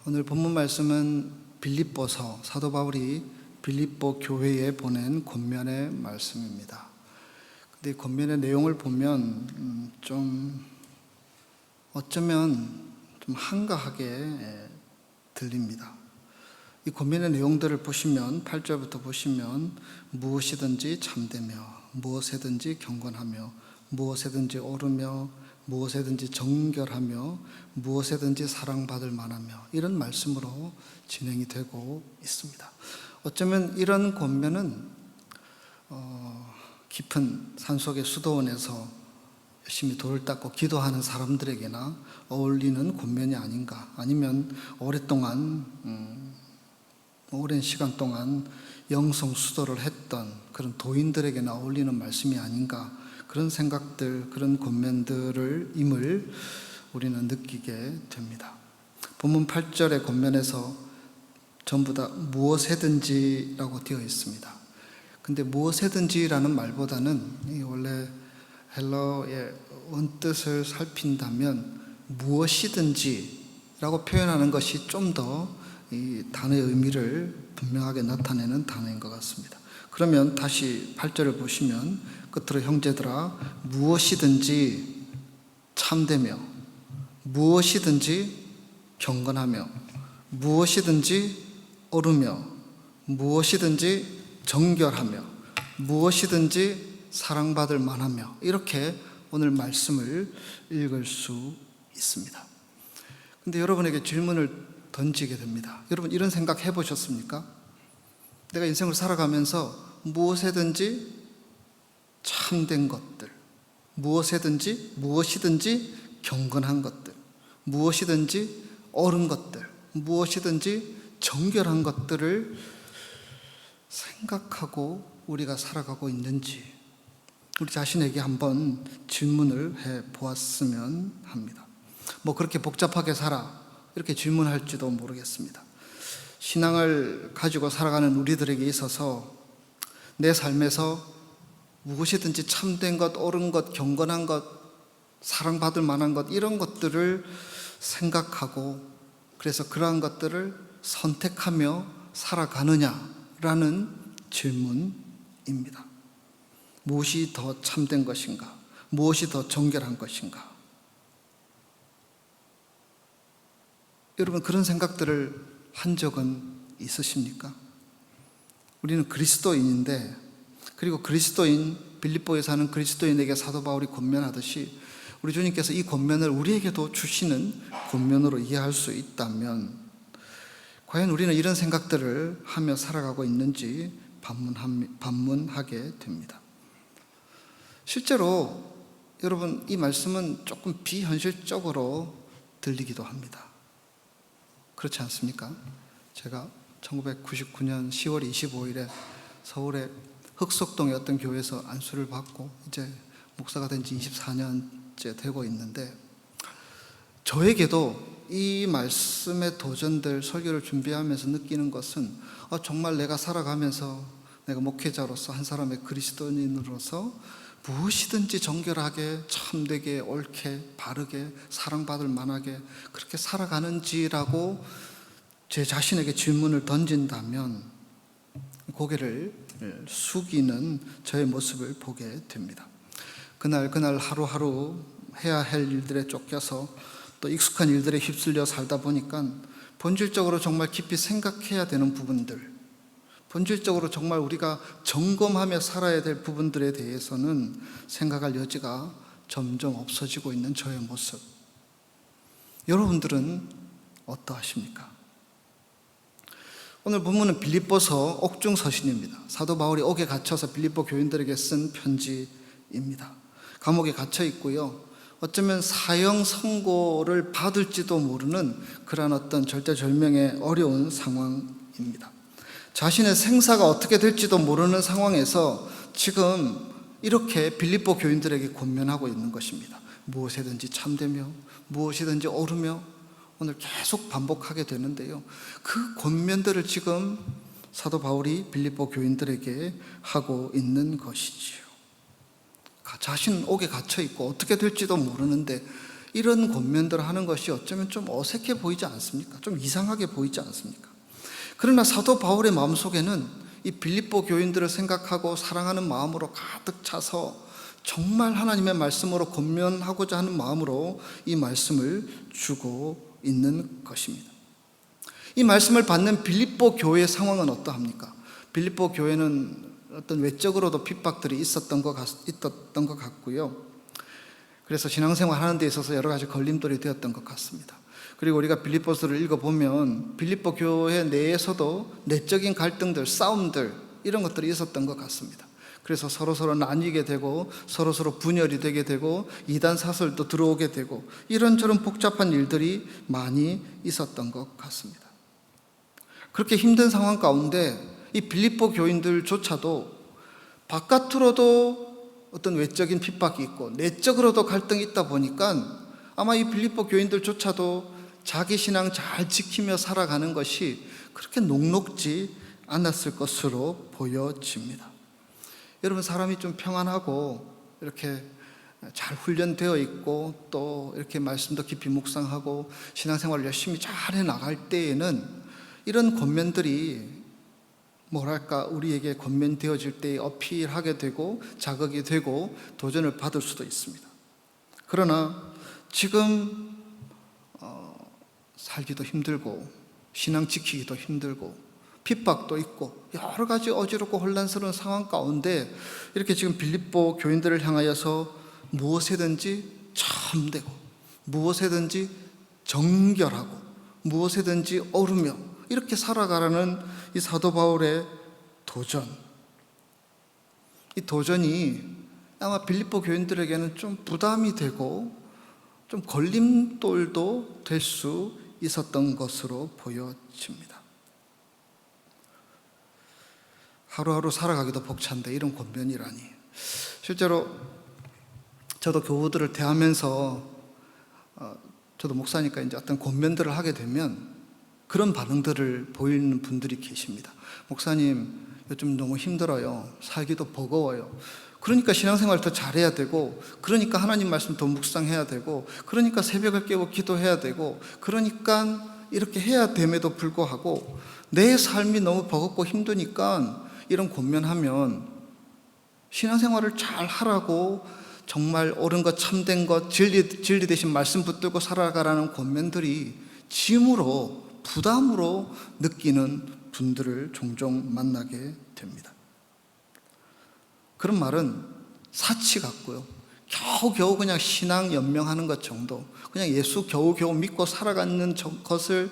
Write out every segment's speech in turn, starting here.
오늘 본문 말씀은 빌립보서, 사도 바울이 빌립보 교회에 보낸 권면의 말씀입니다. 근데 이 권면의 내용을 보면 좀 어쩌면 좀 한가하게 들립니다. 이 권면의 내용들을 보시면 8절부터 보시면 무엇이든지 참되며 무엇에든지 경건하며 무엇에든지 옳으며 무엇에든지 정결하며 무엇에든지 사랑받을 만하며 이런 말씀으로 진행이 되고 있습니다. 어쩌면 이런 권면은 깊은 산속의 수도원에서 열심히 돌을 닦고 기도하는 사람들에게나 어울리는 권면이 아닌가, 아니면 오랜 시간 동안 영성 수도를 했던 그런 도인들에게나 어울리는 말씀이 아닌가, 그런 생각들, 그런 권면들을 임을 우리는 느끼게 됩니다. 본문 8절의 권면에서 전부 다 무엇에든지라고 되어 있습니다. 근데 무엇에든지라는 말보다는 원래 헬러의 원뜻을 살핀다면 무엇이든지라고 표현하는 것이 좀 더 이 단어의 의미를 분명하게 나타내는 단어인 것 같습니다. 그러면 다시 8절을 보시면 끝으로 형제들아 무엇이든지 참되며 무엇이든지 경건하며 무엇이든지 옳으며 무엇이든지 정결하며 무엇이든지 사랑받을 만하며, 이렇게 오늘 말씀을 읽을 수 있습니다. 근데 여러분에게 질문을 던지게 됩니다. 여러분 이런 생각 해보셨습니까? 내가 인생을 살아가면서 무엇이든지 참된 것들, 무엇이든지 경건한 것들, 무엇이든지 옳은 것들, 무엇이든지 정결한 것들을 생각하고 우리가 살아가고 있는지 우리 자신에게 한번 질문을 해 보았으면 합니다. 그렇게 복잡하게 살아, 이렇게 질문할지도 모르겠습니다. 신앙을 가지고 살아가는 우리들에게 있어서 내 삶에서 무엇이든지 참된 것, 옳은 것, 경건한 것, 사랑받을 만한 것, 이런 것들을 생각하고 그래서 그러한 것들을 선택하며 살아가느냐라는 질문입니다. 무엇이 더 참된 것인가? 무엇이 더 정결한 것인가? 여러분 그런 생각들을 한 적은 있으십니까? 우리는 그리스도인인데, 그리고 빌립보에 사는 그리스도인에게 사도 바울이 권면하듯이 우리 주님께서 이 권면을 우리에게도 주시는 권면으로 이해할 수 있다면 과연 우리는 이런 생각들을 하며 살아가고 있는지 반문하게 됩니다. 실제로 여러분 이 말씀은 조금 비현실적으로 들리기도 합니다. 그렇지 않습니까? 제가 1999년 10월 25일에 서울의 흑석동의 어떤 교회에서 안수를 받고 이제 목사가 된 지 24년째 되고 있는데, 저에게도 이 말씀의 도전들, 설교를 준비하면서 느끼는 것은 정말 내가 살아가면서 내가 목회자로서, 한 사람의 그리스도인으로서 무엇이든지 정결하게, 참되게, 옳게, 바르게, 사랑받을 만하게 그렇게 살아가는지라고 제 자신에게 질문을 던진다면 고개를 숙이는 저의 모습을 보게 됩니다. 그날 하루하루 해야 할 일들에 쫓겨서 또 익숙한 일들에 휩쓸려 살다 보니까 본질적으로 정말 깊이 생각해야 되는 부분들, 본질적으로 정말 우리가 점검하며 살아야 될 부분들에 대해서는 생각할 여지가 점점 없어지고 있는 저의 모습. 여러분들은 어떠하십니까? 오늘 본문은 빌립보서 옥중서신입니다. 사도 바울이 옥에 갇혀서 빌립보 교인들에게 쓴 편지입니다. 감옥에 갇혀 있고요, 어쩌면 사형 선고를 받을지도 모르는 그런 어떤 절대절명의 어려운 상황입니다. 자신의 생사가 어떻게 될지도 모르는 상황에서 지금 이렇게 빌립보 교인들에게 권면하고 있는 것입니다. 무엇이든지 참되며 무엇이든지 옳으며, 오늘 계속 반복하게 되는데요, 그 권면들을 지금 사도 바울이 빌립보 교인들에게 하고 있는 것이지요. 자신은 옥에 갇혀 있고 어떻게 될지도 모르는데 이런 권면들을 하는 것이 어쩌면 좀 어색해 보이지 않습니까? 좀 이상하게 보이지 않습니까? 그러나 사도 바울의 마음속에는 이 빌립보 교인들을 생각하고 사랑하는 마음으로 가득 차서 정말 하나님의 말씀으로 권면하고자 하는 마음으로 이 말씀을 주고 있는 것입니다. 이 말씀을 받는 빌립보 교회의 상황은 어떠합니까? 빌립보 교회는 어떤 외적으로도 핍박들이 있었던 것 같고요. 그래서 신앙생활 하는 데 있어서 여러 가지 걸림돌이 되었던 것 같습니다. 그리고 우리가 빌립보서를 읽어보면 빌립보 교회 내에서도 내적인 갈등들, 싸움들 이런 것들이 있었던 것 같습니다. 그래서 서로서로 나뉘게 되고 서로서로 분열이 되게 되고 이단 사설도 들어오게 되고 이런저런 복잡한 일들이 많이 있었던 것 같습니다. 그렇게 힘든 상황 가운데 이 빌립보 교인들조차도 바깥으로도 어떤 외적인 핍박이 있고 내적으로도 갈등이 있다 보니까 아마 이 빌립보 교인들조차도 자기 신앙 잘 지키며 살아가는 것이 그렇게 녹록지 않았을 것으로 보여집니다. 여러분, 사람이 좀 평안하고 이렇게 잘 훈련되어 있고 또 이렇게 말씀도 깊이 묵상하고 신앙생활을 열심히 잘 해나갈 때에는 이런 권면들이 우리에게 권면되어질 때 어필하게 되고 자극이 되고 도전을 받을 수도 있습니다. 그러나 지금 살기도 힘들고 신앙 지키기도 힘들고 핍박도 있고 여러 가지 어지럽고 혼란스러운 상황 가운데 이렇게 지금 빌립보 교인들을 향하여서 무엇에든지 참되고 무엇에든지 정결하고 무엇에든지 오르며 이렇게 살아가라는 이 사도 바울의 도전, 이 도전이 아마 빌립보 교인들에게는 좀 부담이 되고 좀 걸림돌도 될 수 있었던 것으로 보여집니다. 하루하루 살아가기도 벅찬데 이런 권면이라니. 실제로 저도 교우들을 대하면서 저도 목사니까 이제 어떤 권면들을 하게 되면 그런 반응들을 보이는 분들이 계십니다. 목사님, 요즘 너무 힘들어요. 살기도 버거워요. 그러니까 신앙생활 더 잘해야 되고, 그러니까 하나님 말씀 더 묵상해야 되고, 그러니까 새벽을 깨고 기도해야 되고, 그러니까 이렇게 해야 됨에도 불구하고 내 삶이 너무 버겁고 힘드니까 이런 권면하면 신앙생활을 잘 하라고 정말 옳은 것, 참된 것, 진리 대신 말씀 붙들고 살아가라는 권면들이 짐으로, 부담으로 느끼는 분들을 종종 만나게 됩니다. 그런 말은 사치 같고요. 겨우겨우 그냥 신앙 연명하는 것 정도, 그냥 예수 겨우겨우 믿고 살아가는 것을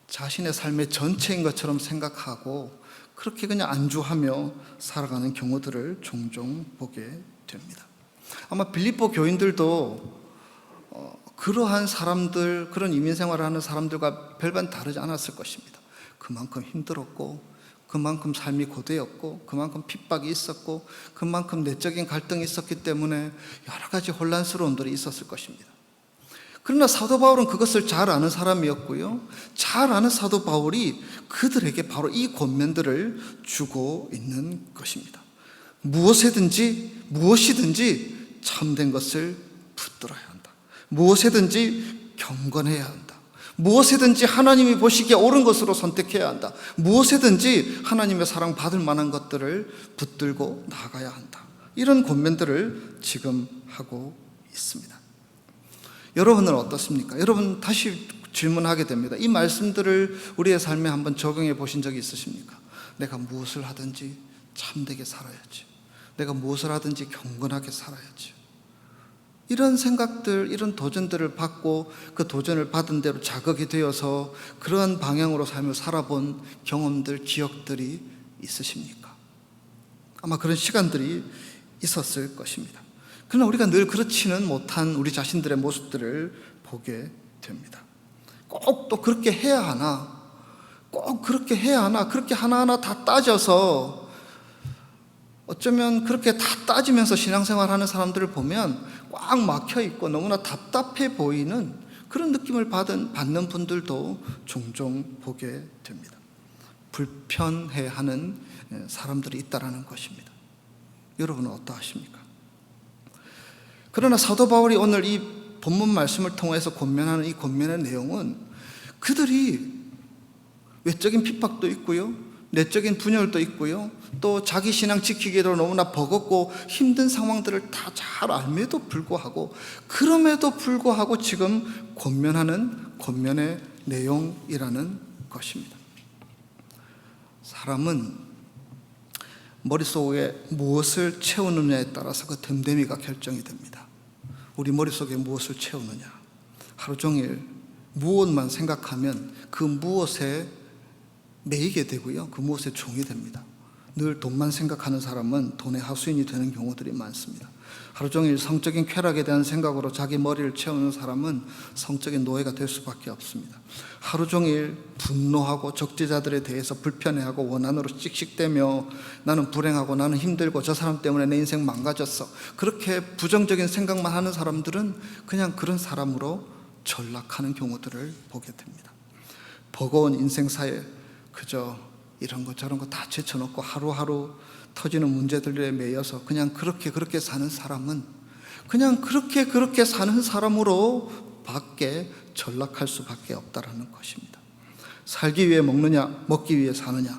자신의 삶의 전체인 것처럼 생각하고 그렇게 그냥 안주하며 살아가는 경우들을 종종 보게 됩니다. 아마 빌립보 교인들도 그러한 사람들, 그런 이민생활을 하는 사람들과 별반 다르지 않았을 것입니다. 그만큼 힘들었고, 그만큼 삶이 고되었고, 그만큼 핍박이 있었고, 그만큼 내적인 갈등이 있었기 때문에 여러 가지 혼란스러움들이 있었을 것입니다. 그러나 사도 바울은 그것을 잘 아는 사람이었고요, 잘 아는 사도 바울이 그들에게 바로 이 권면들을 주고 있는 것입니다. 무엇이든지 참된 것을 붙들어야 한다. 무엇이든지 경건해야 한다. 무엇이든지 하나님이 보시기에 옳은 것으로 선택해야 한다. 무엇이든지 하나님의 사랑 받을 만한 것들을 붙들고 나가야 한다. 이런 권면들을 지금 하고 있습니다. 여러분은 어떻습니까? 여러분, 다시 질문하게 됩니다. 이 말씀들을 우리의 삶에 한번 적용해 보신 적이 있으십니까? 내가 무엇을 하든지 참되게 살아야지. 내가 무엇을 하든지 경건하게 살아야지. 이런 생각들, 이런 도전들을 받고 그 도전을 받은 대로 자극이 되어서 그러한 방향으로 삶을 살아본 경험들, 기억들이 있으십니까? 아마 그런 시간들이 있었을 것입니다. 그러나 우리가 늘 그렇지는 못한 우리 자신들의 모습들을 보게 됩니다. 꼭 또 그렇게 해야 하나? 꼭 그렇게 해야 하나? 그렇게 하나하나 다 따져서 어쩌면 그렇게 다 따지면서 신앙생활 하는 사람들을 보면 꽉 막혀있고 너무나 답답해 보이는 그런 느낌을 받는 분들도 종종 보게 됩니다. 불편해하는 사람들이 있다는 것입니다. 여러분은 어떠하십니까? 그러나 사도 바울이 오늘 이 본문 말씀을 통해서 권면하는 이 권면의 내용은 그들이 외적인 핍박도 있고요, 내적인 분열도 있고요, 또 자기 신앙 지키기도 너무나 버겁고 힘든 상황들을 다 잘 알면도 불구하고, 그럼에도 불구하고 지금 권면하는 권면의 내용이라는 것입니다. 사람은 머릿속에 무엇을 채우느냐에 따라서 그 됨됨이가 결정이 됩니다. 우리 머릿속에 무엇을 채우느냐, 하루 종일 무엇만 생각하면 그 무엇에 매이게 되고요, 그 무엇에 종이 됩니다. 늘 돈만 생각하는 사람은 돈의 하수인이 되는 경우들이 많습니다. 하루 종일 성적인 쾌락에 대한 생각으로 자기 머리를 채우는 사람은 성적인 노예가 될 수밖에 없습니다. 하루 종일 분노하고 적재자들에 대해서 불편해하고 원한으로 씩씩대며 나는 불행하고 나는 힘들고 저 사람 때문에 내 인생 망가졌어, 그렇게 부정적인 생각만 하는 사람들은 그냥 그런 사람으로 전락하는 경우들을 보게 됩니다. 버거운 인생사에 그저 이런 거 저런 거 다 제쳐놓고 하루하루 터지는 문제들에 매여서 그냥 그렇게 사는 사람은 그냥 그렇게 사는 사람으로 밖에 전락할 수밖에 없다라는 것입니다. 살기 위해 먹느냐, 먹기 위해 사느냐,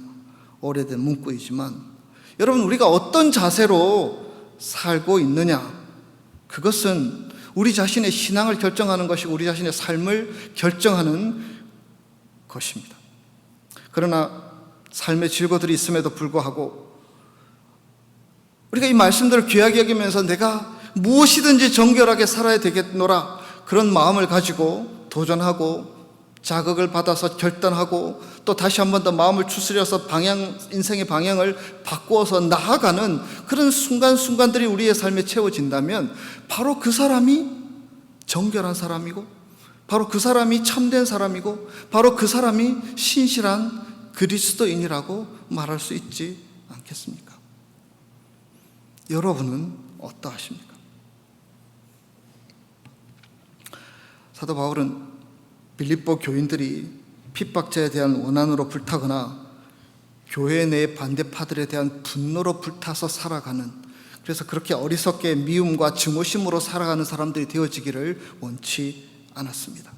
오래된 문구이지만 여러분, 우리가 어떤 자세로 살고 있느냐, 그것은 우리 자신의 신앙을 결정하는 것이고 우리 자신의 삶을 결정하는 것입니다. 그러나 삶의 질고들이 있음에도 불구하고 우리가 이 말씀들을 귀하게 여기면서 내가 무엇이든지 정결하게 살아야 되겠노라, 그런 마음을 가지고 도전하고 자극을 받아서 결단하고 또 다시 한 번 더 마음을 추스려서 인생의 방향을 바꾸어서 나아가는 그런 순간순간들이 우리의 삶에 채워진다면 바로 그 사람이 정결한 사람이고, 바로 그 사람이 참된 사람이고, 바로 그 사람이 신실한 그리스도인이라고 말할 수 있지 않겠습니까? 여러분은 어떠하십니까? 사도 바울은 빌립보 교인들이 핍박자에 대한 원한으로 불타거나 교회 내 반대파들에 대한 분노로 불타서 살아가는, 그래서 그렇게 어리석게 미움과 증오심으로 살아가는 사람들이 되어지기를 원치 않았습니다.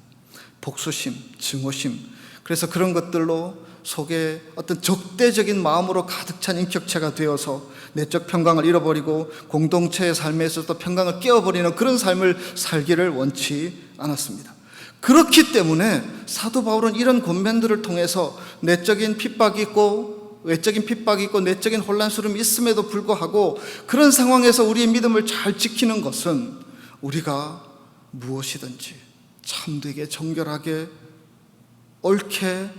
복수심, 증오심, 그래서 그런 것들로 속에 어떤 적대적인 마음으로 가득 찬 인격체가 되어서 내적 평강을 잃어버리고 공동체의 삶에 있어서 평강을 깨어버리는 그런 삶을 살기를 원치 않았습니다. 그렇기 때문에 사도 바울은 이런 권면들을 통해서 내적인 핍박이 있고 외적인 핍박이 있고 내적인 혼란스러움이 있음에도 불구하고 그런 상황에서 우리의 믿음을 잘 지키는 것은 우리가 무엇이든지 참되게 정결하게 옳게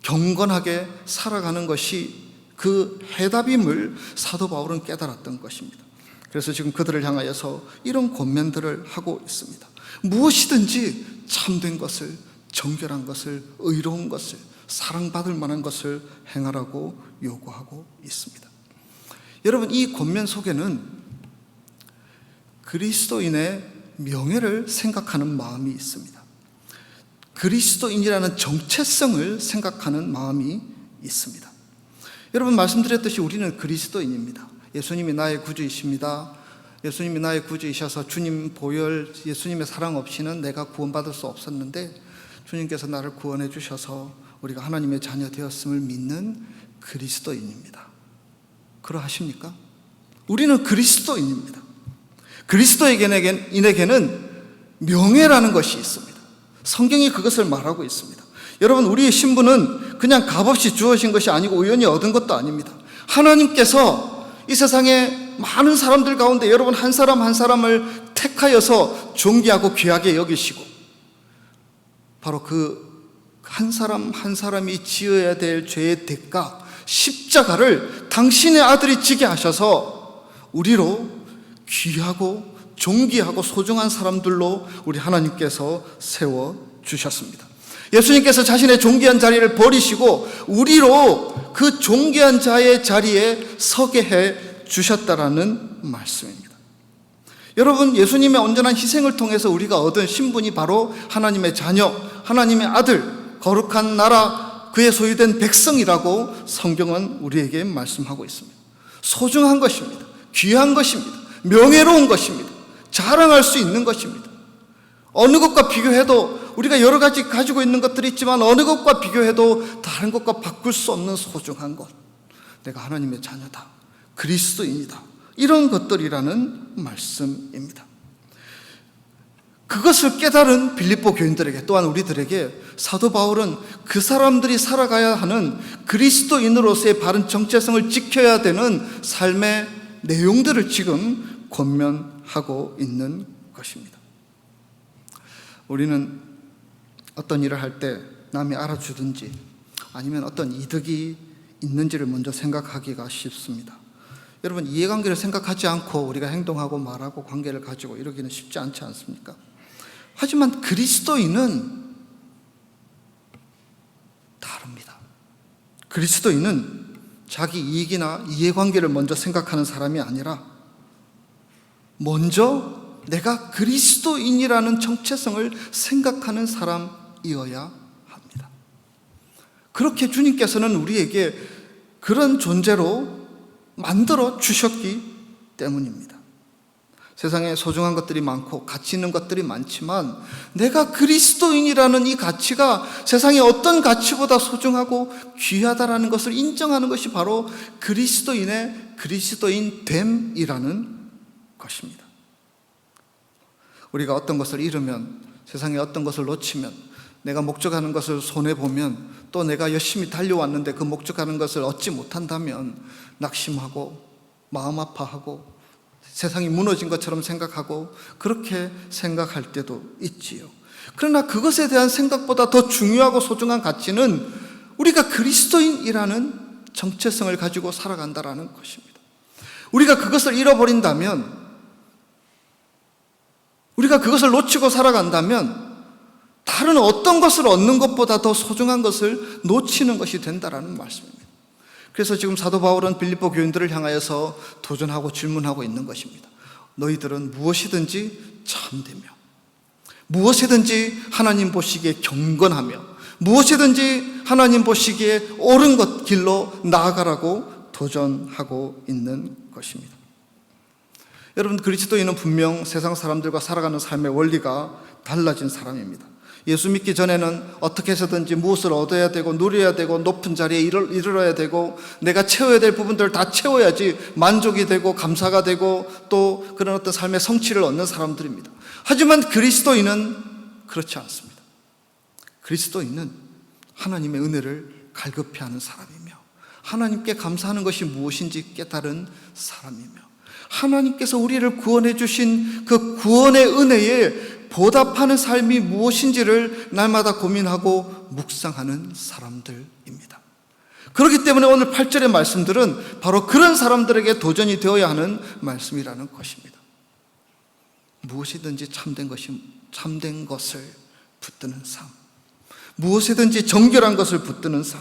경건하게 살아가는 것이 그 해답임을 사도 바울은 깨달았던 것입니다. 그래서 지금 그들을 향하여서 이런 권면들을 하고 있습니다. 무엇이든지 참된 것을, 정결한 것을, 의로운 것을, 사랑받을 만한 것을 행하라고 요구하고 있습니다. 여러분, 이 권면 속에는 그리스도인의 명예를 생각하는 마음이 있습니다. 그리스도인이라는 정체성을 생각하는 마음이 있습니다. 여러분, 말씀드렸듯이 우리는 그리스도인입니다. 예수님이 나의 구주이십니다. 예수님이 나의 구주이셔서 주님 보혈, 예수님의 사랑 없이는 내가 구원받을 수 없었는데 주님께서 나를 구원해 주셔서 우리가 하나님의 자녀 되었음을 믿는 그리스도인입니다. 그러하십니까? 우리는 그리스도인입니다. 그리스도인에게는 명예라는 것이 있습니다. 성경이 그것을 말하고 있습니다. 여러분, 우리의 신분은 그냥 값없이 주어진 것이 아니고 우연히 얻은 것도 아닙니다. 하나님께서 이 세상에 많은 사람들 가운데 여러분 한 사람 한 사람을 택하여서 존귀하고 귀하게 여기시고 바로 그 한 사람 한 사람이 지어야 될 죄의 대가 십자가를 당신의 아들이 지게 하셔서 우리로 귀하고 존귀하고 소중한 사람들로 우리 하나님께서 세워주셨습니다. 예수님께서 자신의 존귀한 자리를 버리시고 우리로 그 존귀한 자의 자리에 서게 해 주셨다라는 말씀입니다. 여러분, 예수님의 온전한 희생을 통해서 우리가 얻은 신분이 바로 하나님의 자녀, 하나님의 아들, 거룩한 나라, 그의 소유된 백성이라고 성경은 우리에게 말씀하고 있습니다. 소중한 것입니다. 귀한 것입니다. 명예로운 것입니다. 자랑할 수 있는 것입니다. 어느 것과 비교해도 우리가 여러 가지 가지고 있는 것들이 있지만 어느 것과 비교해도 다른 것과 바꿀 수 없는 소중한 것, 내가 하나님의 자녀다, 그리스도인이다, 이런 것들이라는 말씀입니다. 그것을 깨달은 빌립보 교인들에게, 또한 우리들에게 사도 바울은 그 사람들이 살아가야 하는 그리스도인으로서의 바른 정체성을 지켜야 되는 삶의 내용들을 지금 권면하고 있는 것입니다. 우리는 어떤 일을 할 때 남이 알아주든지 아니면 어떤 이득이 있는지를 먼저 생각하기가 쉽습니다. 여러분, 이해관계를 생각하지 않고 우리가 행동하고 말하고 관계를 가지고 이러기는 쉽지 않지 않습니까? 하지만 그리스도인은 다릅니다. 그리스도인은 자기 이익이나 이해관계를 먼저 생각하는 사람이 아니라 먼저 내가 그리스도인이라는 정체성을 생각하는 사람이어야 합니다. 그렇게 주님께서는 우리에게 그런 존재로 만들어 주셨기 때문입니다. 세상에 소중한 것들이 많고 가치 있는 것들이 많지만 내가 그리스도인이라는 이 가치가 세상의 어떤 가치보다 소중하고 귀하다라는 것을 인정하는 것이 바로 그리스도인의 그리스도인됨이라는 것입니다. 우리가 어떤 것을 잃으면, 세상에 어떤 것을 놓치면, 내가 목적하는 것을 손해보면, 또 내가 열심히 달려왔는데 그 목적하는 것을 얻지 못한다면 낙심하고 마음 아파하고 세상이 무너진 것처럼 생각하고 그렇게 생각할 때도 있지요. 그러나 그것에 대한 생각보다 더 중요하고 소중한 가치는 우리가 그리스도인이라는 정체성을 가지고 살아간다라는 것입니다. 우리가 그것을 잃어버린다면, 우리가 그것을 놓치고 살아간다면 다른 어떤 것을 얻는 것보다 더 소중한 것을 놓치는 것이 된다라는 말씀입니다. 그래서 지금 사도 바울은 빌립보 교인들을 향하여서 도전하고 질문하고 있는 것입니다. 너희들은 무엇이든지 참되며, 무엇이든지 하나님 보시기에 경건하며, 무엇이든지 하나님 보시기에 옳은 것 길로 나아가라고 도전하고 있는 것입니다. 여러분, 그리스도인은 분명 세상 사람들과 살아가는 삶의 원리가 달라진 사람입니다. 예수 믿기 전에는 어떻게 해서든지 무엇을 얻어야 되고 누려야 되고 높은 자리에 이르러야 되고 내가 채워야 될 부분들을 다 채워야지 만족이 되고 감사가 되고 또 그런 어떤 삶의 성취를 얻는 사람들입니다. 하지만 그리스도인은 그렇지 않습니다. 그리스도인은 하나님의 은혜를 갈급히 하는 사람이며 하나님께 감사하는 것이 무엇인지 깨달은 사람이며 하나님께서 우리를 구원해 주신 그 구원의 은혜에 보답하는 삶이 무엇인지를 날마다 고민하고 묵상하는 사람들입니다. 그렇기 때문에 오늘 8절의 말씀들은 바로 그런 사람들에게 도전이 되어야 하는 말씀이라는 것입니다. 무엇이든지 참된 것을 붙드는 삶, 무엇이든지 정결한 것을 붙드는 삶,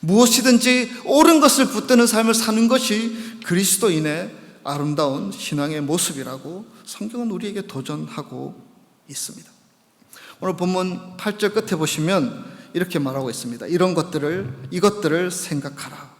무엇이든지 옳은 것을 붙드는 삶을 사는 것이 그리스도인의 아름다운 신앙의 모습이라고 성경은 우리에게 도전하고 있습니다. 오늘 본문 8절 끝에 보시면 이렇게 말하고 있습니다. 이것들을 생각하라.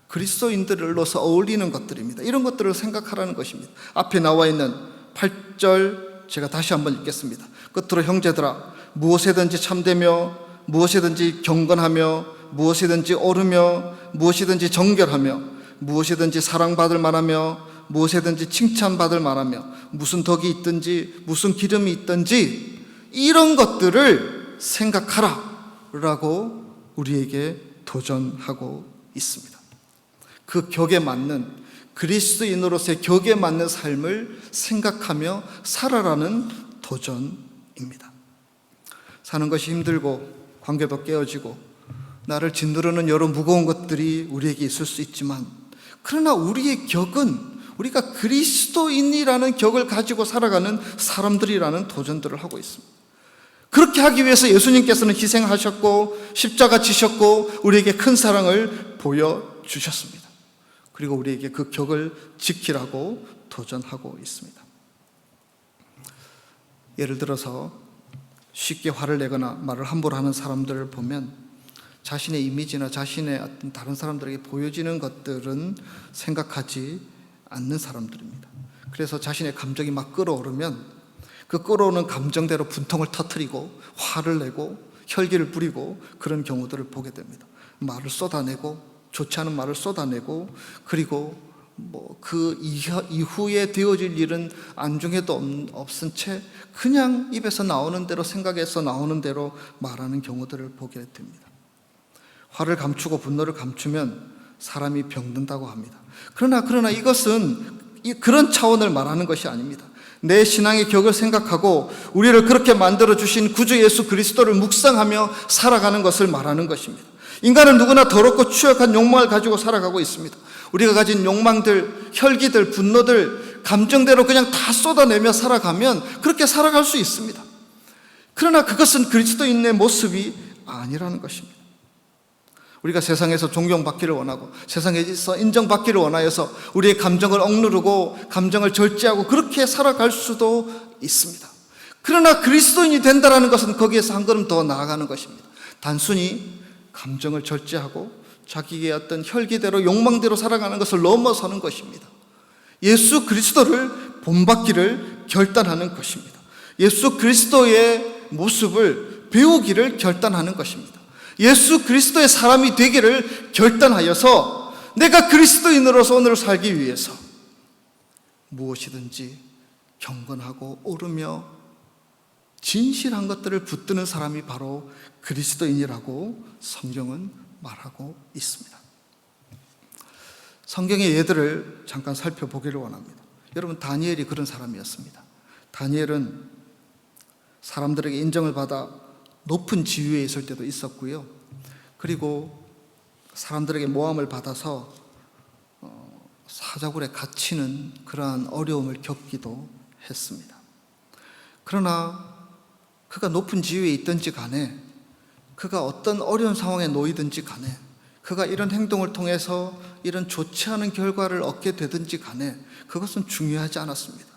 그리스도인들로서 어울리는 것들입니다. 이런 것들을 생각하라는 것입니다. 앞에 나와 있는 8절 제가 다시 한번 읽겠습니다. 끝으로 형제들아, 무엇이든지 참되며 무엇이든지 경건하며 무엇이든지 옳으며 무엇이든지 정결하며 무엇이든지 사랑받을 만하며 무엇이든지 칭찬받을 만하며 무슨 덕이 있든지 무슨 기름이 있든지 이런 것들을 생각하라 라고 우리에게 도전하고 있습니다. 그 격에 맞는, 그리스도인으로서의 격에 맞는 삶을 생각하며 살아라는 도전입니다. 사는 것이 힘들고 관계도 깨어지고 나를 짓누르는 여러 무거운 것들이 우리에게 있을 수 있지만, 그러나 우리의 격은 우리가 그리스도인이라는 격을 가지고 살아가는 사람들이라는 도전들을 하고 있습니다. 그렇게 하기 위해서 예수님께서는 희생하셨고 십자가 지셨고 우리에게 큰 사랑을 보여주셨습니다. 그리고 우리에게 그 격을 지키라고 도전하고 있습니다. 예를 들어서 쉽게 화를 내거나 말을 함부로 하는 사람들을 보면 자신의 이미지나 자신의 어떤 다른 사람들에게 보여지는 것들은 생각하지 않는 사람들입니다. 그래서 자신의 감정이 막 끌어오르면 그 끓어오는 감정대로 분통을 터뜨리고 화를 내고 혈기를 부리고 그런 경우들을 보게 됩니다. 말을 쏟아내고 좋지 않은 말을 쏟아내고 그리고 그 이후에 되어질 일은 안중에도 없은 채 그냥 입에서 나오는 대로 생각해서 나오는 대로 말하는 경우들을 보게 됩니다. 화를 감추고 분노를 감추면 사람이 병든다고 합니다. 그러나 이것은 그런 차원을 말하는 것이 아닙니다. 내 신앙의 격을 생각하고 우리를 그렇게 만들어주신 구주 예수 그리스도를 묵상하며 살아가는 것을 말하는 것입니다. 인간은 누구나 더럽고 추악한 욕망을 가지고 살아가고 있습니다. 우리가 가진 욕망들, 혈기들, 분노들, 감정대로 그냥 다 쏟아내며 살아가면 그렇게 살아갈 수 있습니다. 그러나 그것은 그리스도인의 모습이 아니라는 것입니다. 우리가 세상에서 존경받기를 원하고 세상에서 인정받기를 원하여서 우리의 감정을 억누르고 감정을 절제하고 그렇게 살아갈 수도 있습니다. 그러나 그리스도인이 된다는 것은 거기에서 한 걸음 더 나아가는 것입니다. 단순히 감정을 절제하고 자기의 어떤 혈기대로 욕망대로 살아가는 것을 넘어서는 것입니다. 예수 그리스도를 본받기를 결단하는 것입니다. 예수 그리스도의 모습을 배우기를 결단하는 것입니다. 예수 그리스도의 사람이 되기를 결단하여서 내가 그리스도인으로서 오늘 살기 위해서 무엇이든지 경건하고 옳으며 진실한 것들을 붙드는 사람이 바로 그리스도인이라고 성경은 말하고 있습니다. 성경의 예들을 잠깐 살펴보기를 원합니다. 여러분, 다니엘이 그런 사람이었습니다. 다니엘은 사람들에게 인정을 받아 높은 지위에 있을 때도 있었고요. 그리고 사람들에게 모함을 받아서 사자굴에 갇히는 그러한 어려움을 겪기도 했습니다. 그러나 그가 높은 지위에 있든지 간에 그가 어떤 어려운 상황에 놓이든지 간에 그가 이런 행동을 통해서 이런 좋지 않은 결과를 얻게 되든지 간에 그것은 중요하지 않았습니다.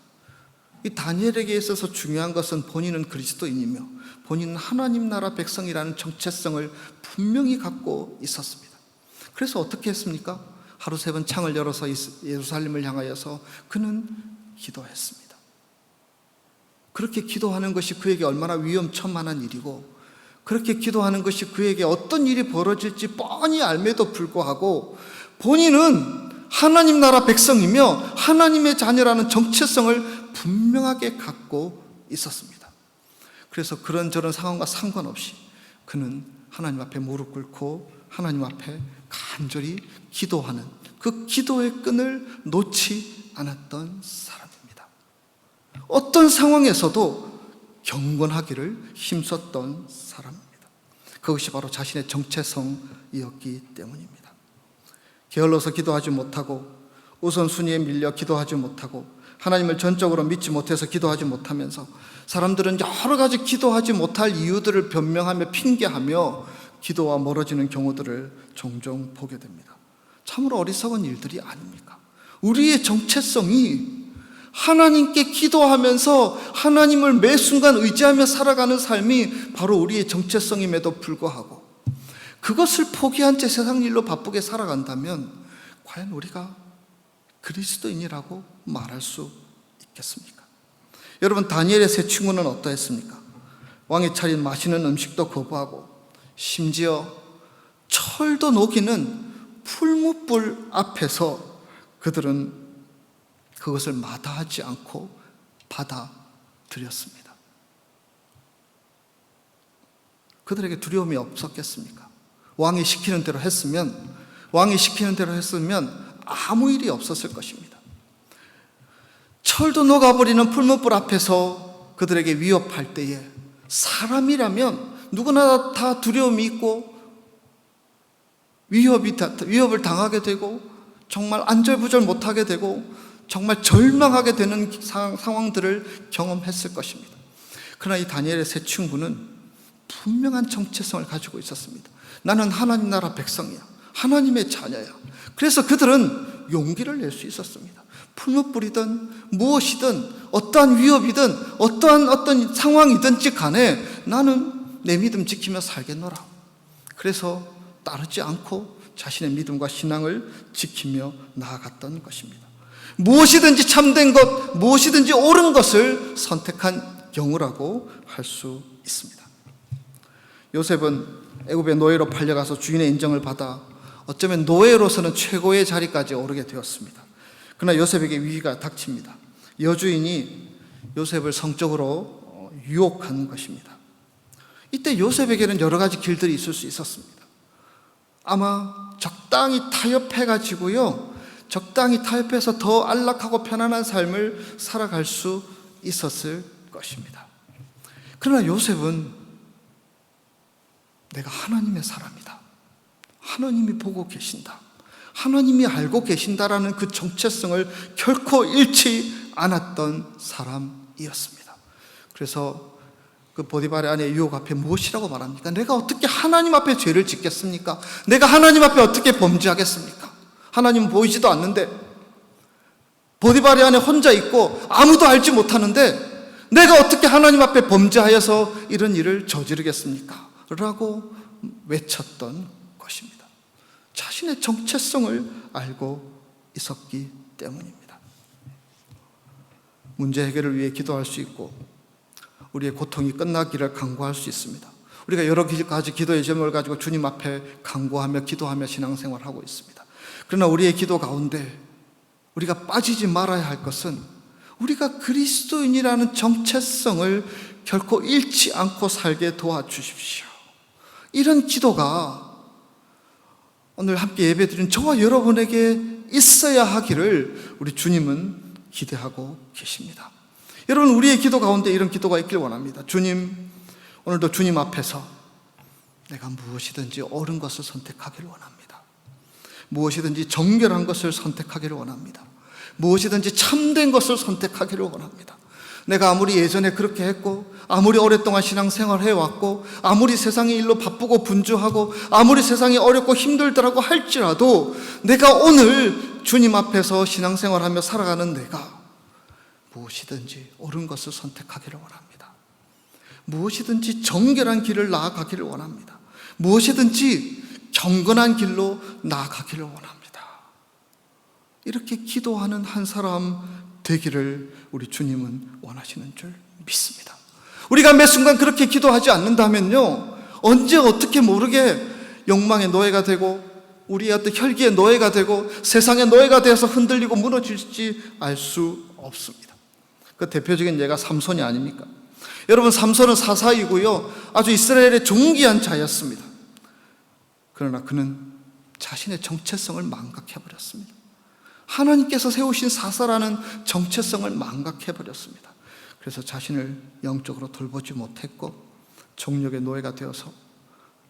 이 다니엘에게 있어서 중요한 것은 본인은 그리스도인이며 본인은 하나님 나라 백성이라는 정체성을 분명히 갖고 있었습니다. 그래서 어떻게 했습니까? 하루 3번 창을 열어서 예루살렘을 향하여서 그는 기도했습니다. 그렇게 기도하는 것이 그에게 얼마나 위험천만한 일이고 그렇게 기도하는 것이 그에게 어떤 일이 벌어질지 뻔히 알매도 불구하고 본인은 하나님 나라 백성이며 하나님의 자녀라는 정체성을 분명하게 갖고 있었습니다. 그래서 그런저런 상황과 상관없이 그는 하나님 앞에 무릎 꿇고 하나님 앞에 간절히 기도하는 그 기도의 끈을 놓지 않았던 사람입니다. 어떤 상황에서도 경건하기를 힘썼던 사람입니다. 그것이 바로 자신의 정체성이었기 때문입니다. 게을러서 기도하지 못하고 우선순위에 밀려 기도하지 못하고 하나님을 전적으로 믿지 못해서 기도하지 못하면서 사람들은 여러 가지 기도하지 못할 이유들을 변명하며 핑계하며 기도와 멀어지는 경우들을 종종 보게 됩니다. 참으로 어리석은 일들이 아닙니까? 우리의 정체성이 하나님께 기도하면서 하나님을 매 순간 의지하며 살아가는 삶이 바로 우리의 정체성임에도 불구하고 그것을 포기한 채 세상 일로 바쁘게 살아간다면 과연 우리가 그리스도인이라고 말할 수 있겠습니까? 여러분, 다니엘의 세 친구는 어떠했습니까? 왕이 차린 맛있는 음식도 거부하고 심지어 철도 녹이는 풀무불 앞에서 그들은 그것을 마다하지 않고 받아들였습니다. 그들에게 두려움이 없었겠습니까? 왕이 시키는 대로 했으면 아무 일이 없었을 것입니다. 철도 녹아버리는 풀무불 앞에서 그들에게 위협할 때에 사람이라면 누구나 다 두려움이 있고 위협을 당하게 되고 정말 안절부절 못하게 되고 정말 절망하게 되는 상황들을 경험했을 것입니다. 그러나 이 다니엘의 세 친구는 분명한 정체성을 가지고 있었습니다. 나는 하나님 나라 백성이야. 하나님의 자녀야. 그래서 그들은 용기를 낼 수 있었습니다. 풀무불이든 무엇이든 어떠한 위협이든 어떤 상황이든지 간에 나는 내 믿음 지키며 살겠노라. 그래서 따르지 않고 자신의 믿음과 신앙을 지키며 나아갔던 것입니다. 무엇이든지 참된 것, 무엇이든지 옳은 것을 선택한 경우라고 할 수 있습니다. 요셉은 애굽의 노예로 팔려가서 주인의 인정을 받아 어쩌면 노예로서는 최고의 자리까지 오르게 되었습니다. 그러나 요셉에게 위기가 닥칩니다. 여주인이 요셉을 성적으로 유혹하는 것입니다. 이때 요셉에게는 여러 가지 길들이 있을 수 있었습니다. 아마 적당히 타협해가지고요, 적당히 타협해서 더 안락하고 편안한 삶을 살아갈 수 있었을 것입니다. 그러나 요셉은 내가 하나님의 사람이다, 하나님이 보고 계신다, 하나님이 알고 계신다라는 그 정체성을 결코 잃지 않았던 사람이었습니다. 그래서 그 보디발의 아내 유혹 앞에 무엇이라고 말합니까? 내가 어떻게 하나님 앞에 죄를 짓겠습니까? 내가 하나님 앞에 어떻게 범죄하겠습니까? 하나님은 보이지도 않는데, 보디발의 아내 혼자 있고 아무도 알지 못하는데 내가 어떻게 하나님 앞에 범죄하여서 이런 일을 저지르겠습니까? 라고 외쳤던 것입니다. 자신의 정체성을 알고 있었기 때문입니다. 문제 해결을 위해 기도할 수 있고 우리의 고통이 끝나기를 간구할 수 있습니다. 우리가 여러 가지 기도의 제목을 가지고 주님 앞에 간구하며 기도하며 신앙생활을 하고 있습니다. 그러나 우리의 기도 가운데 우리가 빠지지 말아야 할 것은 우리가 그리스도인이라는 정체성을 결코 잃지 않고 살게 도와주십시오. 이런 기도가 오늘 함께 예배드린 저와 여러분에게 있어야 하기를 우리 주님은 기대하고 계십니다. 여러분, 우리의 기도 가운데 이런 기도가 있길 원합니다. 주님, 오늘도 주님 앞에서 내가 무엇이든지 옳은 것을 선택하기를 원합니다. 무엇이든지 정결한 것을 선택하기를 원합니다. 무엇이든지 참된 것을 선택하기를 원합니다. 내가 아무리 예전에 그렇게 했고, 아무리 오랫동안 신앙생활을 해왔고, 아무리 세상의 일로 바쁘고 분주하고, 아무리 세상이 어렵고 힘들더라고 할지라도 내가 오늘 주님 앞에서 신앙생활하며 살아가는 내가 무엇이든지 옳은 것을 선택하기를 원합니다. 무엇이든지 정결한 길을 나아가기를 원합니다. 무엇이든지 경건한 길로 나아가기를 원합니다. 이렇게 기도하는 한 사람 되기를 우리 주님은 원하시는 줄 믿습니다. 우리가 매 순간 그렇게 기도하지 않는다면요, 언제 어떻게 모르게 욕망의 노예가 되고 우리의 어떤 혈기의 노예가 되고 세상의 노예가 되어서 흔들리고 무너질지 알 수 없습니다. 그 대표적인 예가 삼손이 아닙니까? 여러분, 삼손은 사사이고요, 아주 이스라엘의 존귀한 자였습니다. 그러나 그는 자신의 정체성을 망각해버렸습니다. 하나님께서 세우신 사사라는 정체성을 망각해버렸습니다. 그래서 자신을 영적으로 돌보지 못했고 정욕의 노예가 되어서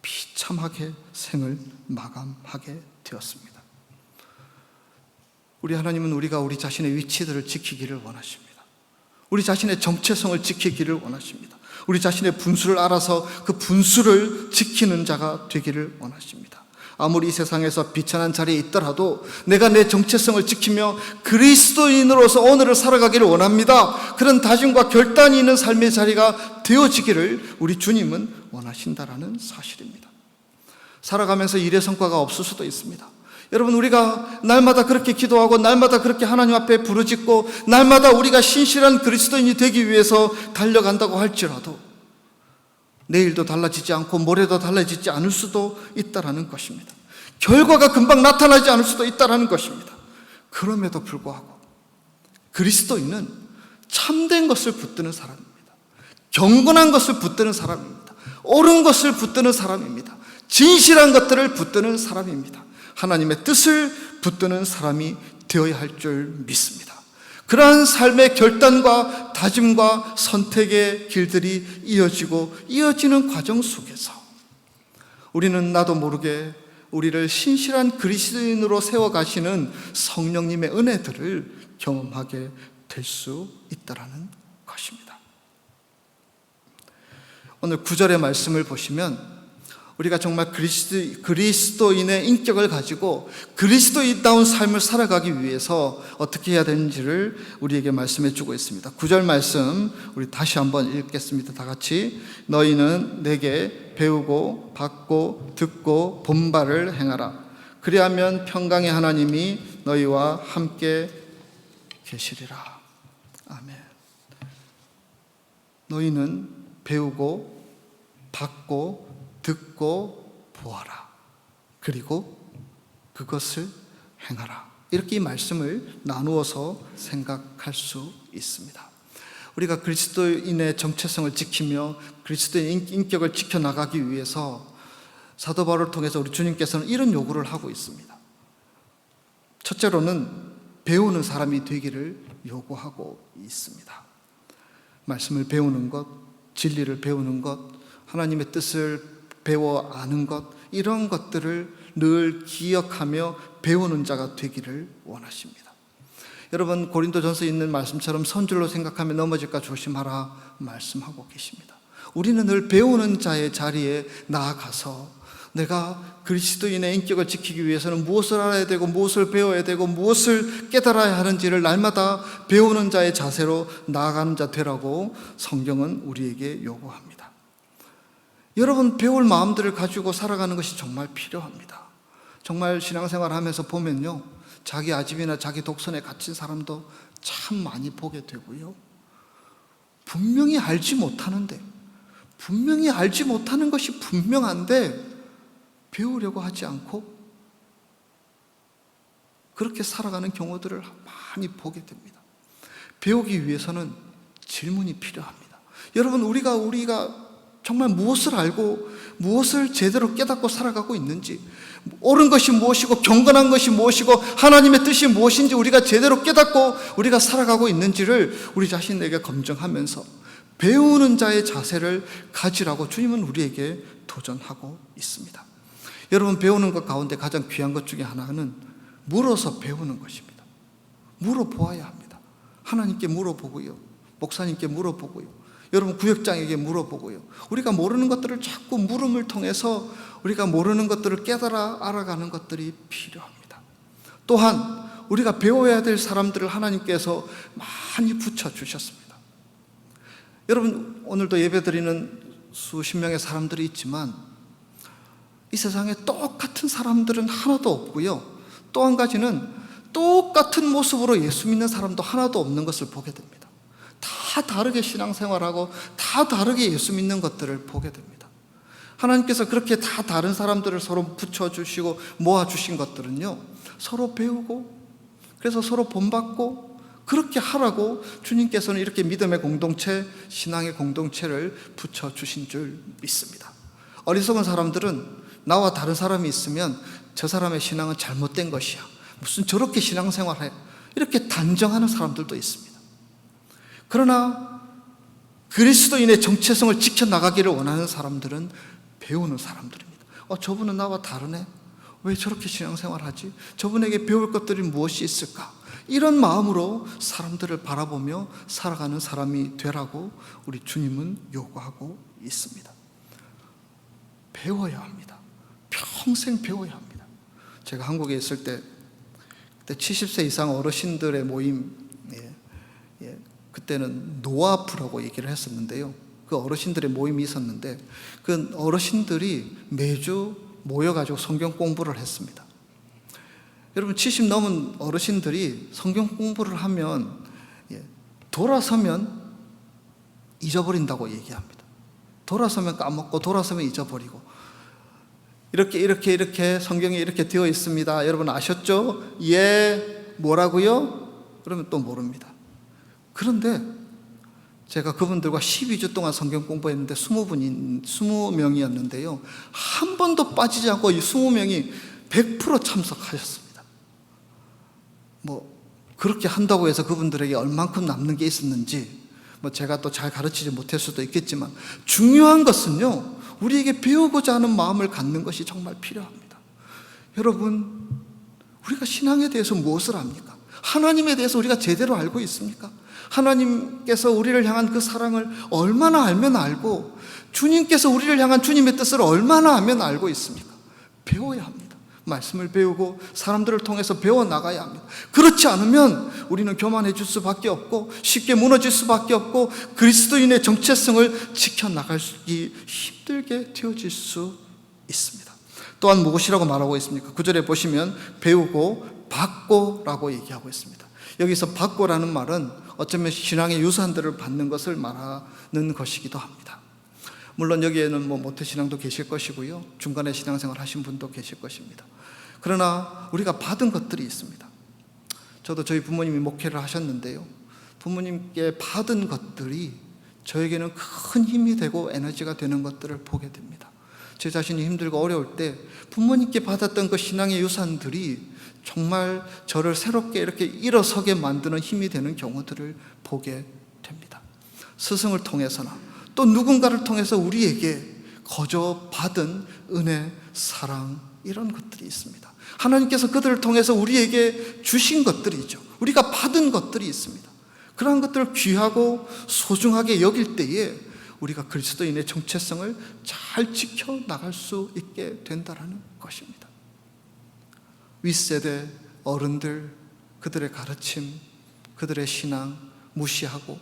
비참하게 생을 마감하게 되었습니다. 우리 하나님은 우리가 우리 자신의 위치들을 지키기를 원하십니다. 우리 자신의 정체성을 지키기를 원하십니다. 우리 자신의 분수를 알아서 그 분수를 지키는 자가 되기를 원하십니다. 아무리 이 세상에서 비천한 자리에 있더라도 내가 내 정체성을 지키며 그리스도인으로서 오늘을 살아가기를 원합니다. 그런 다짐과 결단이 있는 삶의 자리가 되어지기를 우리 주님은 원하신다라는 사실입니다. 살아가면서 일의 성과가 없을 수도 있습니다. 여러분, 우리가 날마다 그렇게 기도하고 날마다 그렇게 하나님 앞에 부르짖고 날마다 우리가 신실한 그리스도인이 되기 위해서 달려간다고 할지라도 내일도 달라지지 않고 모레도 달라지지 않을 수도 있다라는 것입니다. 결과가 금방 나타나지 않을 수도 있다라는 것입니다. 그럼에도 불구하고 그리스도인은 참된 것을 붙드는 사람입니다. 경건한 것을 붙드는 사람입니다. 옳은 것을 붙드는 사람입니다. 진실한 것들을 붙드는 사람입니다. 하나님의 뜻을 붙드는 사람이 되어야 할 줄 믿습니다. 그러한 삶의 결단과 다짐과 선택의 길들이 이어지는 과정 속에서 우리는 나도 모르게 우리를 신실한 그리스도인으로 세워가시는 성령님의 은혜들을 경험하게 될 수 있다는 것입니다. 오늘 9절의 말씀을 보시면 우리가 정말 그리스도인의 인격을 가지고 그리스도인다운 삶을 살아가기 위해서 어떻게 해야 되는지를 우리에게 말씀해 주고 있습니다. 9절 말씀 우리 다시 한번 읽겠습니다. 다 같이. 너희는 내게 배우고 받고 듣고 본 바를 행하라. 그리하면 평강의 하나님이 너희와 함께 계시리라. 아멘. 너희는 배우고 받고 듣고 보아라. 그리고 그것을 행하라. 이렇게 이 말씀을 나누어서 생각할 수 있습니다. 우리가 그리스도인의 정체성을 지키며 그리스도의 인격을 지켜나가기 위해서 사도 바울을 통해서 우리 주님께서는 이런 요구를 하고 있습니다. 첫째로는 배우는 사람이 되기를 요구하고 있습니다. 말씀을 배우는 것, 진리를 배우는 것, 하나님의 뜻을 배워 아는 것, 이런 것들을 늘 기억하며 배우는 자가 되기를 원하십니다. 여러분, 고린도전서에 있는 말씀처럼 선줄로 생각하며 넘어질까 조심하라 말씀하고 계십니다. 우리는 늘 배우는 자의 자리에 나아가서 내가 그리스도인의 인격을 지키기 위해서는 무엇을 알아야 되고 무엇을 배워야 되고 무엇을 깨달아야 하는지를 날마다 배우는 자의 자세로 나아가는 자 되라고 성경은 우리에게 요구합니다. 여러분, 배울 마음들을 가지고 살아가는 것이 정말 필요합니다. 정말 신앙생활을 하면서 보면요, 자기 아집이나 자기 독선에 갇힌 사람도 참 많이 보게 되고요, 분명히 알지 못하는 것이 분명한데 배우려고 하지 않고 그렇게 살아가는 경우들을 많이 보게 됩니다. 배우기 위해서는 질문이 필요합니다. 여러분, 우리가 정말 무엇을 알고 무엇을 제대로 깨닫고 살아가고 있는지, 옳은 것이 무엇이고 경건한 것이 무엇이고 하나님의 뜻이 무엇인지 우리가 제대로 깨닫고 우리가 살아가고 있는지를 우리 자신에게 검증하면서 배우는 자의 자세를 가지라고 주님은 우리에게 도전하고 있습니다. 여러분, 배우는 것 가운데 가장 귀한 것 중에 하나는 물어서 배우는 것입니다. 물어보아야 합니다. 하나님께 물어보고요, 목사님께 물어보고요, 여러분 구역장에게 물어보고요. 우리가 모르는 것들을 자꾸 물음을 통해서 우리가 모르는 것들을 깨달아 알아가는 것들이 필요합니다. 또한 우리가 배워야 될 사람들을 하나님께서 많이 붙여주셨습니다. 여러분, 오늘도 예배드리는 수십 명의 사람들이 있지만 이 세상에 똑같은 사람들은 하나도 없고요, 또 한 가지는 똑같은 모습으로 예수 믿는 사람도 하나도 없는 것을 보게 됩니다. 다 다르게 신앙생활하고 다 다르게 예수 믿는 것들을 보게 됩니다. 하나님께서 그렇게 다 다른 사람들을 서로 붙여주시고 모아주신 것들은요, 서로 배우고 그래서 서로 본받고 그렇게 하라고 주님께서는 이렇게 믿음의 공동체, 신앙의 공동체를 붙여주신 줄 믿습니다. 어리석은 사람들은 나와 다른 사람이 있으면 저 사람의 신앙은 잘못된 것이야, 무슨 저렇게 신앙생활해, 이렇게 단정하는 사람들도 있습니다. 그러나 그리스도인의 정체성을 지켜나가기를 원하는 사람들은 배우는 사람들입니다. 저분은 나와 다르네, 왜 저렇게 신앙생활하지, 저분에게 배울 것들이 무엇이 있을까, 이런 마음으로 사람들을 바라보며 살아가는 사람이 되라고 우리 주님은 요구하고 있습니다. 배워야 합니다. 평생 배워야 합니다. 제가 한국에 있을 때 그때 70세 이상 어르신들의 모임, 그때는 노아프라고 얘기를 했었는데요, 그 어르신들의 모임이 있었는데 그 어르신들이 매주 모여가지고 성경 공부를 했습니다. 여러분, 70 넘은 어르신들이 성경 공부를 하면 돌아서면 잊어버린다고 얘기합니다. 돌아서면 까먹고 돌아서면 잊어버리고, 이렇게 성경에 이렇게 되어 있습니다, 여러분 아셨죠? 예, 뭐라고요? 그러면 또 모릅니다. 그런데 제가 그분들과 12주 동안 성경 공부했는데 20명이었는데요 한 번도 빠지지 않고 이 20명이 100% 참석하셨습니다. 그렇게 한다고 해서 그분들에게 얼만큼 남는 게 있었는지 제가 또 잘 가르치지 못할 수도 있겠지만, 중요한 것은요, 우리에게 배우고자 하는 마음을 갖는 것이 정말 필요합니다. 여러분, 우리가 신앙에 대해서 무엇을 압니까? 하나님에 대해서 우리가 제대로 알고 있습니까? 하나님께서 우리를 향한 그 사랑을 얼마나 알면 알고, 주님께서 우리를 향한 주님의 뜻을 얼마나 알면 알고 있습니까? 배워야 합니다. 말씀을 배우고 사람들을 통해서 배워나가야 합니다. 그렇지 않으면 우리는 교만해질 수밖에 없고 쉽게 무너질 수밖에 없고 그리스도인의 정체성을 지켜나가기 힘들게 되어질 수 있습니다. 또한 무엇이라고 말하고 있습니까? 9절에 보시면 배우고 받고 라고 얘기하고 있습니다. 여기서 받고라는 말은 어쩌면 신앙의 유산들을 받는 것을 말하는 것이기도 합니다. 물론 여기에는 모태신앙도 계실 것이고요, 중간에 신앙생활 하신 분도 계실 것입니다. 그러나 우리가 받은 것들이 있습니다. 저도 저희 부모님이 목회를 하셨는데요, 부모님께 받은 것들이 저에게는 큰 힘이 되고 에너지가 되는 것들을 보게 됩니다. 제 자신이 힘들고 어려울 때 부모님께 받았던 그 신앙의 유산들이 정말 저를 새롭게 이렇게 일어서게 만드는 힘이 되는 경우들을 보게 됩니다. 스승을 통해서나 또 누군가를 통해서 우리에게 거저 받은 은혜, 사랑, 이런 것들이 있습니다. 하나님께서 그들을 통해서 우리에게 주신 것들이죠. 우리가 받은 것들이 있습니다. 그러한 것들을 귀하고 소중하게 여길 때에 우리가 그리스도인의 정체성을 잘 지켜나갈 수 있게 된다는 것입니다. 윗세대 어른들, 그들의 가르침, 그들의 신앙 무시하고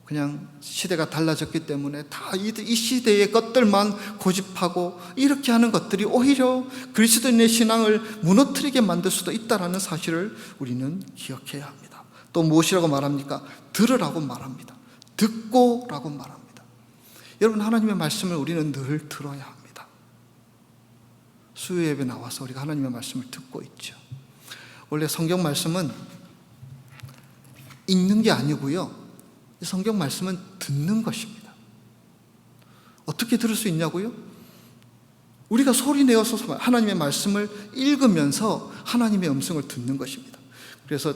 그냥 시대가 달라졌기 때문에 다 이 시대의 것들만 고집하고 이렇게 하는 것들이 오히려 그리스도인의 신앙을 무너뜨리게 만들 수도 있다는 사실을 우리는 기억해야 합니다. 또 무엇이라고 말합니까? 들으라고 말합니다. 듣고라고 말합니다. 여러분, 하나님의 말씀을 우리는 늘 들어야 합니다. 수요 예배 나와서 우리가 하나님의 말씀을 듣고 있죠. 원래 성경 말씀은 읽는 게 아니고요, 성경 말씀은 듣는 것입니다. 어떻게 들을 수 있냐고요? 우리가 소리 내어서 하나님의 말씀을 읽으면서 하나님의 음성을 듣는 것입니다. 그래서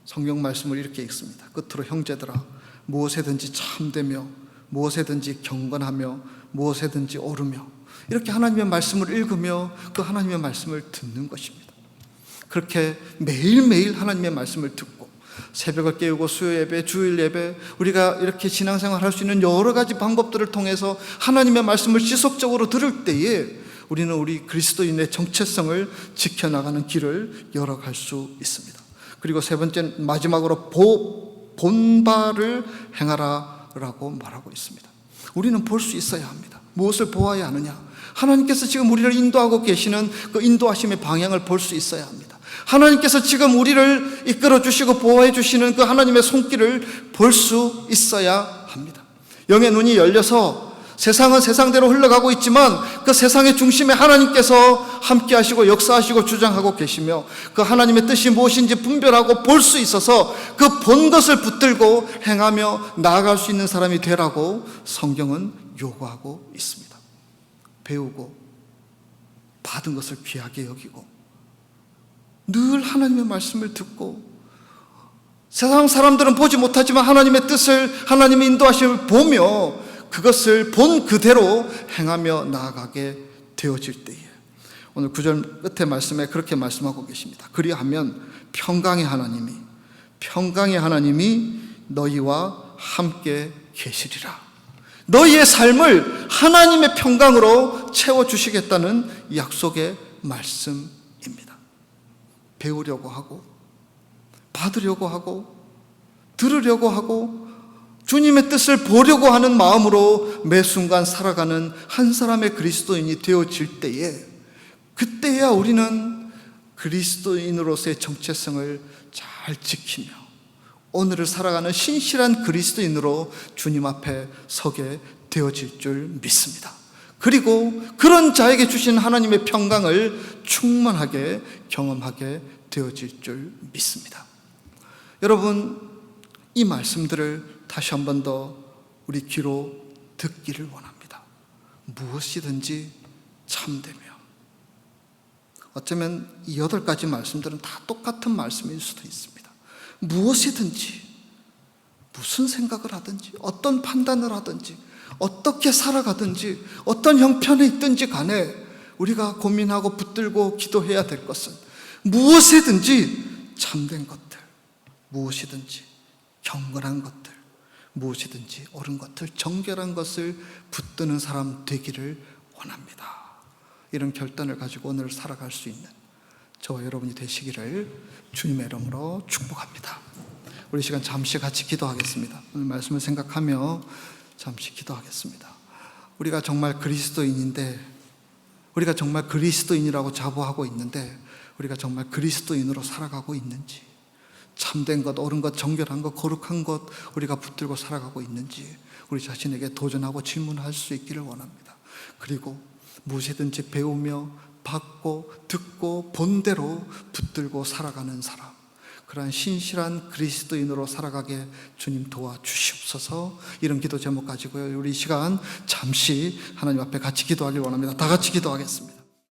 성경 말씀을 이렇게 읽습니다. 끝으로 형제들아, 무엇에든지 참되며 무엇에든지 경건하며 무엇에든지 옳으며, 이렇게 하나님의 말씀을 읽으며 그 하나님의 말씀을 듣는 것입니다. 그렇게 매일매일 하나님의 말씀을 듣고 새벽을 깨우고 수요 예배, 주일 예배, 우리가 이렇게 신앙생활 할 수 있는 여러 가지 방법들을 통해서 하나님의 말씀을 지속적으로 들을 때에 우리는 우리 그리스도인의 정체성을 지켜나가는 길을 열어갈 수 있습니다. 그리고 세 번째, 마지막으로 본바를 행하라 라고 말하고 있습니다. 우리는 볼 수 있어야 합니다. 무엇을 보아야 하느냐? 하나님께서 지금 우리를 인도하고 계시는 그 인도하심의 방향을 볼 수 있어야 합니다. 하나님께서 지금 우리를 이끌어 주시고 보호해 주시는 그 하나님의 손길을 볼 수 있어야 합니다. 영의 눈이 열려서 세상은 세상대로 흘러가고 있지만 그 세상의 중심에 하나님께서 함께 하시고 역사하시고 주장하고 계시며 그 하나님의 뜻이 무엇인지 분별하고 볼 수 있어서 그 본 것을 붙들고 행하며 나아갈 수 있는 사람이 되라고 성경은 요구하고 있습니다. 배우고 받은 것을 귀하게 여기고 늘 하나님의 말씀을 듣고, 세상 사람들은 보지 못하지만 하나님의 뜻을, 하나님의 인도하심을 보며 그것을 본 그대로 행하며 나아가게 되어질 때에, 오늘 9절 끝에 말씀에 그렇게 말씀하고 계십니다. 그리하면 평강의 하나님이 너희와 함께 계시리라. 너희의 삶을 하나님의 평강으로 채워주시겠다는 약속의 말씀입니다. 배우려고 하고 받으려고 하고 들으려고 하고 주님의 뜻을 보려고 하는 마음으로 매 순간 살아가는 한 사람의 그리스도인이 되어질 때에, 그때야 우리는 그리스도인으로서의 정체성을 잘 지키며 오늘을 살아가는 신실한 그리스도인으로 주님 앞에 서게 되어질 줄 믿습니다. 그리고 그런 자에게 주신 하나님의 평강을 충만하게 경험하게 되어질 줄 믿습니다. 여러분, 이 말씀들을 다시 한 번 더 우리 귀로 듣기를 원합니다. 무엇이든지 참되며. 어쩌면 이 8가지 말씀들은 다 똑같은 말씀일 수도 있습니다. 무엇이든지, 무슨 생각을 하든지, 어떤 판단을 하든지, 어떻게 살아가든지, 어떤 형편에 있든지 간에 우리가 고민하고 붙들고 기도해야 될 것은 무엇이든지 참된 것들, 무엇이든지 경건한 것들, 무엇이든지 옳은 것들, 정결한 것을 붙드는 사람 되기를 원합니다. 이런 결단을 가지고 오늘 살아갈 수 있는 저와 여러분이 되시기를 주님의 이름으로 축복합니다. 우리 시간 잠시 같이 기도하겠습니다. 오늘 말씀을 생각하며 잠시 기도하겠습니다. 우리가 정말 그리스도인인데, 우리가 정말 그리스도인이라고 자부하고 있는데 우리가 정말 그리스도인으로 살아가고 있는지, 참된 것, 옳은 것, 정결한 것, 거룩한 것 우리가 붙들고 살아가고 있는지 우리 자신에게 도전하고 질문할 수 있기를 원합니다. 그리고 무엇이든지 배우며 받고 듣고 본대로 붙들고 살아가는 사람, 그러한 신실한 그리스도인으로 살아가게 주님 도와주시옵소서. 이런 기도 제목 가지고요, 우리 이 시간 잠시 하나님 앞에 같이 기도하길 원합니다. 다 같이 기도하겠습니다.